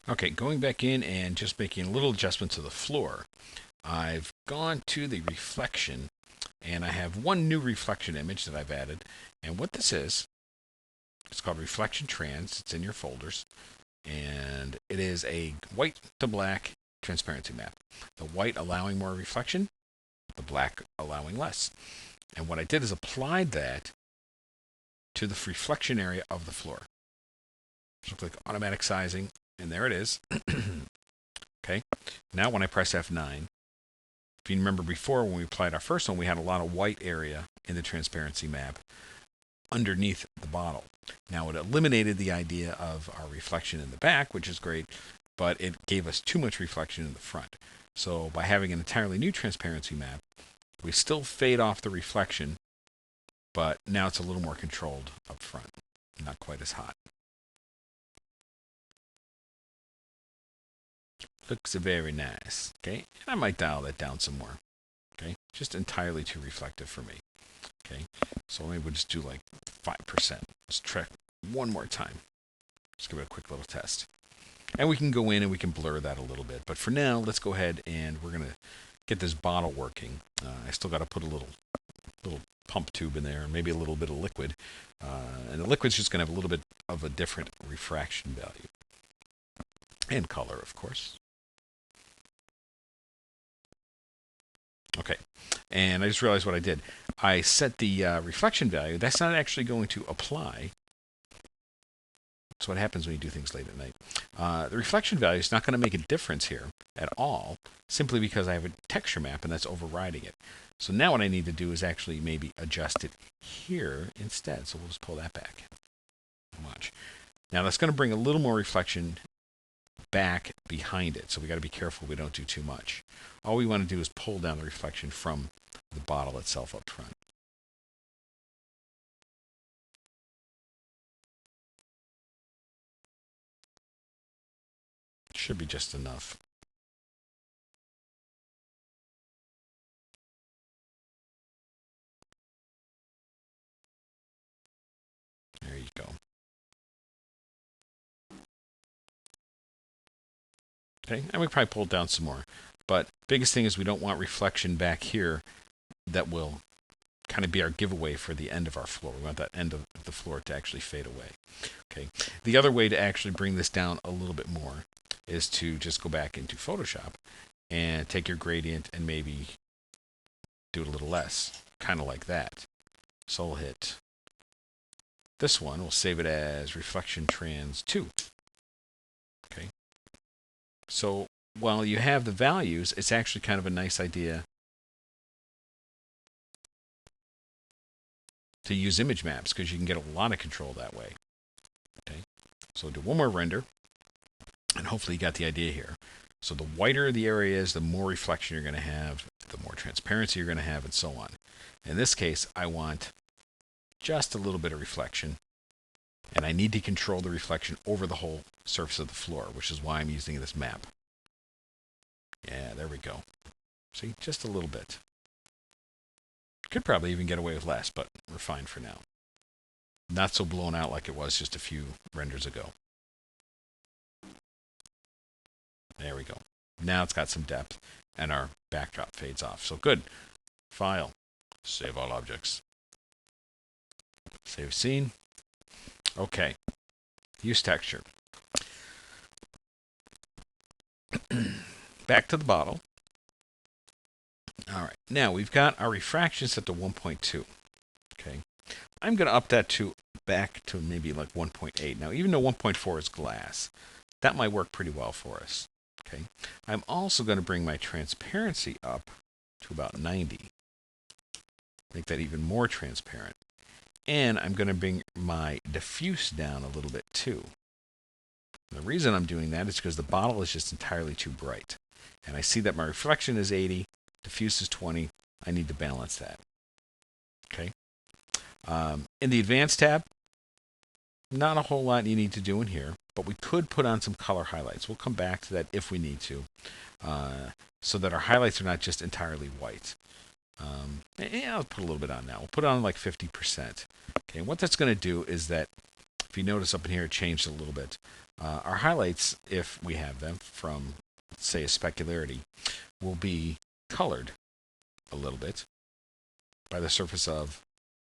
Okay, going back in and just making a little adjustment to the floor. I've gone to the reflection and I have one new reflection image that I've added. And what this is, it's called Reflection Trans. It's in your folders. And it is a white to black transparency map. The white allowing more reflection, the black allowing less. And what I did is applied that to the reflection area of the floor. So click automatic sizing, and there it is. Okay. Now when I press F9, if you remember before when we applied our first one, we had a lot of white area in the transparency map underneath the bottle. Now it eliminated the idea of our reflection in the back, which is great, but it gave us too much reflection in the front. So by having an entirely new transparency map, we still fade off the reflection, but now it's a little more controlled up front, not quite as hot. Looks very nice. Okay, and I might dial that down some more. Okay, just entirely too reflective for me. Okay, so maybe we'll just do like 5%. Let's try one more time. Just give it a quick little test. And we can go in and we can blur that a little bit. But for now, let's go ahead and we're going to get this bottle working. I still got to put a little pump tube in there, maybe a little bit of liquid. And the liquid's just going to have a little bit of a different refraction value. And color, of course. Okay, and I just realized what I did. I set the reflection value. That's not actually going to apply. That's what happens when you do things late at night. The reflection value is not going to make a difference here at all, simply because I have a texture map and that's overriding it. So now what I need to do is actually maybe adjust it here instead. So we'll just pull that back. Watch. Now that's going to bring a little more reflection back behind it. So we got to be careful we don't do too much. All we want to do is pull down the reflection from the bottle itself up front. Should be just enough. There you go. Okay, and we probably pull it down some more. But biggest thing is we don't want reflection back here that will kind of be our giveaway for the end of our floor. We want that end of the floor to actually fade away. Okay. The other way to actually bring this down a little bit more is to just go back into Photoshop and take your gradient and maybe do it a little less, kind of like that. So we'll hit this one. We'll save it as Reflection Trans 2. Okay. So while you have the values, it's actually kind of a nice idea to use image maps because you can get a lot of control that way. Okay, so we'll do one more render, and hopefully you got the idea here. So the whiter the area is, the more reflection you're going to have, the more transparency you're going to have, and so on. In this case, I want just a little bit of reflection, and I need to control the reflection over the whole surface of the floor, which is why I'm using this map. Yeah, there we go. See, just a little bit. Could probably even get away with less, but we're fine for now. Not so blown out like it was just a few renders ago. There we go. Now it's got some depth, and our backdrop fades off. So good. File. Save all objects. Save scene. Okay. Use texture. Back to the bottle. All right. Now we've got our refraction set to 1.2. Okay. I'm going to up that to back to maybe like 1.8. Now, even though 1.4 is glass, that might work pretty well for us. Okay. I'm also going to bring my transparency up to about 90. Make that even more transparent. And I'm going to bring my diffuse down a little bit too. The reason I'm doing that is because the bottle is just entirely too bright. And I see that my reflection is 80, diffuse is 20. I need to balance that. Okay. In the Advanced tab, not a whole lot you need to do in here, but we could put on some color highlights. We'll come back to that if we need to, so that our highlights are not just entirely white. I'll put a little bit on now. We'll put it on like 50%. Okay, and what that's going to do is that, if you notice up in here, it changed a little bit. Our highlights, if we have them from, say, a specularity, will be colored a little bit by the surface of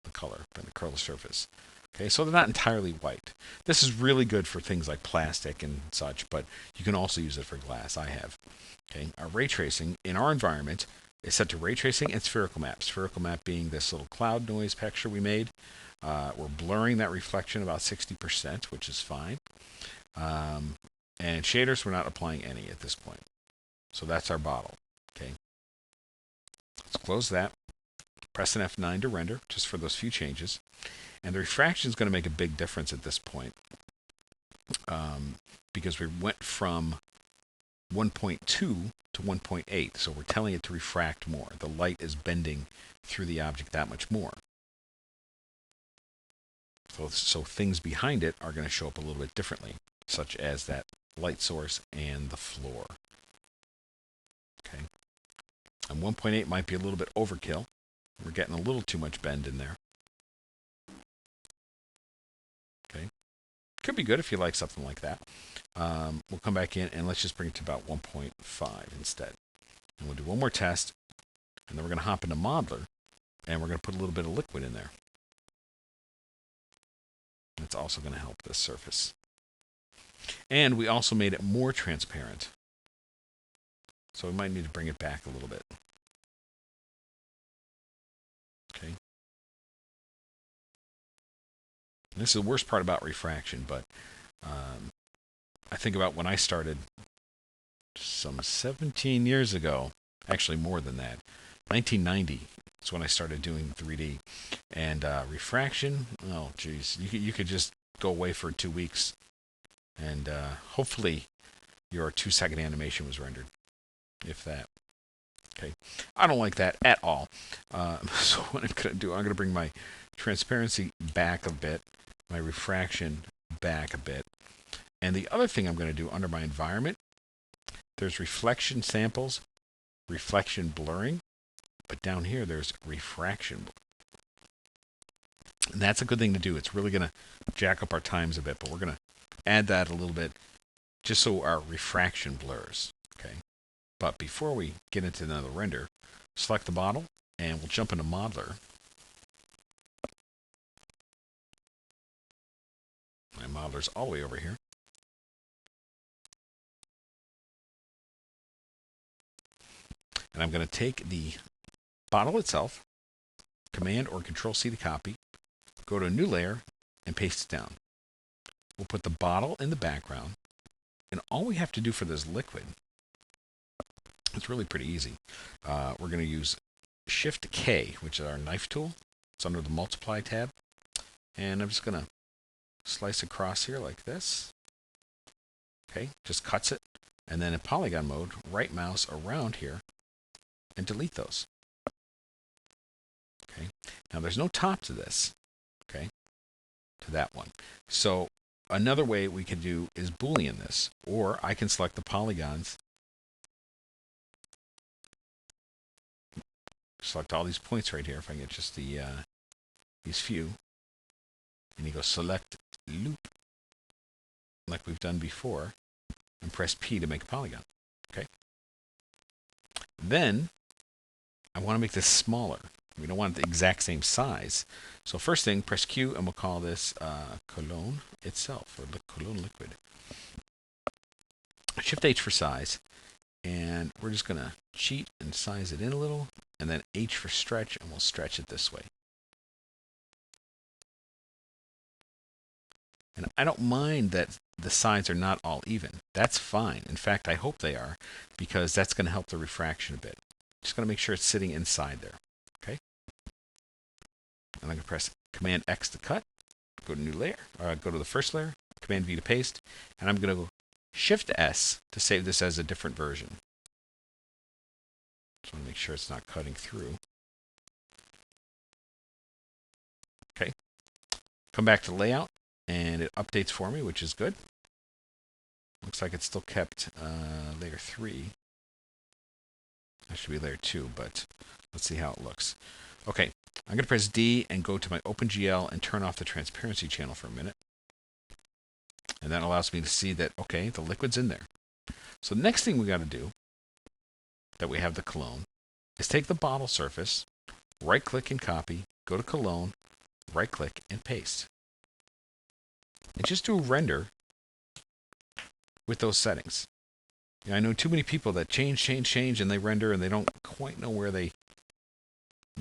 the color, by the color surface. Okay, so they're not entirely white. This is really good for things like plastic and such, but you can also use it for glass. I have. Okay, our ray tracing in our environment is set to ray tracing and spherical map. Spherical map being this little cloud noise picture we made. We're blurring that reflection about 60%, which is fine. And shaders, we're not applying any at this point. So that's our bottle. Okay, let's close that. Press an F9 to render, just for those few changes. And the refraction is going to make a big difference at this point, because we went from 1.2 to 1.8, so we're telling it to refract more. The light is bending through the object that much more. So things behind it are going to show up a little bit differently, such as that light source and the floor. Okay, and 1.8 might be a little bit overkill. We're getting a little too much bend in there. Okay, could be good if you like something like that. We'll come back in and let's just bring it to about 1.5 instead. And we'll do one more test, and then we're going to hop into Modeler, and we're going to put a little bit of liquid in there. It's also going to help this surface. And we also made it more transparent. So we might need to bring it back a little bit. Okay. And this is the worst part about refraction, but I think about when I started some 17 years ago, actually more than that, 1990 is when I started doing 3D. And refraction, oh geez, you could just go away for 2 weeks, and hopefully your 2-second animation was rendered, if that. Okay, I don't like that at all. So what I'm going to do, I'm going to bring my transparency back a bit, my refraction back a bit. And the other thing I'm going to do under my environment, there's reflection samples, reflection blurring, but down here there's refraction. And that's a good thing to do. It's really going to jack up our times a bit, but we're going to add that a little bit just so our refraction blurs. Okay. But before we get into another render, select the bottle and we'll jump into Modeler. My Modeler's all the way over here. And I'm going to take the bottle itself, Command or Control C to copy, go to a new layer, and paste it down. We'll put the bottle in the background, and all we have to do for this liquid, it's really pretty easy. We're going to use Shift K, which is our knife tool. It's under the Multiply tab. And I'm just going to slice across here like this. Okay, just cuts it. And then in polygon mode, right mouse around here, and delete those. Okay. Now there's no top to this. Okay. To that one. So another way we can do is Boolean this, or I can select the polygons, select all these points right here. If I get just the these few, and you go select loop, like we've done before, and press P to make a polygon. Okay. Then I want to make this smaller. We don't want the exact same size. So first thing, press Q, and we'll call this Cologne itself, or Cologne liquid. Shift H for size, and we're just going to cheat and size it in a little, and then H for stretch, and we'll stretch it this way. And I don't mind that the sides are not all even. That's fine. In fact, I hope they are, because that's going to help the refraction a bit. Just going to make sure it's sitting inside there. Okay. And I'm going to press Command X to cut, go to new layer, or go to the first layer, Command V to paste, and I'm going to go Shift S to save this as a different version. Just want to make sure it's not cutting through. Okay. Come back to layout, and it updates for me, which is good. Looks like it's still kept layer 3. That should be layer 2, but let's see how it looks. Okay, I'm going to press D and go to my OpenGL and turn off the transparency channel for a minute. And that allows me to see that, okay, the liquid's in there. So the next thing we got to do, that we have the cologne, is take the bottle surface, right-click and copy, go to cologne, right-click and paste. And just do a render with those settings. I know too many people that change, and they render, and they don't quite know where they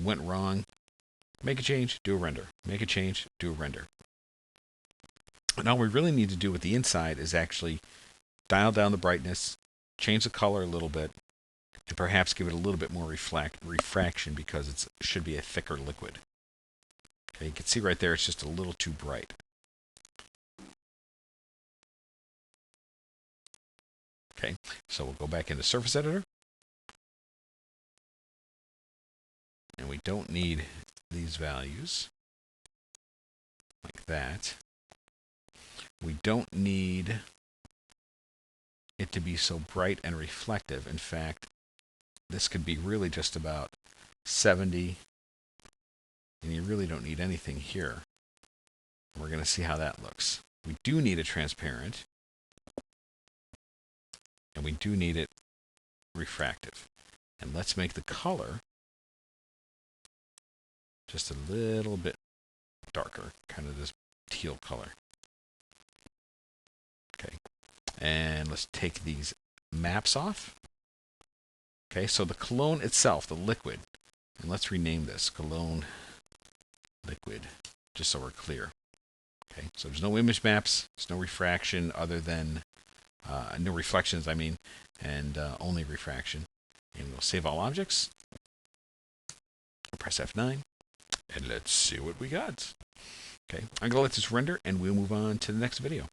went wrong. Make a change, do a render. Make a change, do a render. And all we really need to do with the inside is actually dial down the brightness, change the color a little bit, and perhaps give it a little bit more refraction because it should be a thicker liquid. Okay, you can see right there it's just a little too bright. Okay, so we'll go back into Surface Editor. And we don't need these values like that. We don't need it to be so bright and reflective. In fact, this could be really just about 70, and you really don't need anything here. We're going to see how that looks. We do need a transparent, and we do need it refractive. And let's make the color just a little bit darker, kind of this teal color. Okay, and let's take these maps off. Okay, so the cologne itself, the liquid, and let's rename this Cologne Liquid, just so we're clear. Okay, so there's no image maps, there's no refraction other than, no reflections, I mean, and only refraction. And we'll save all objects. Press F9, and let's see what we got. Okay, I'm going to let this render, and we'll move on to the next video.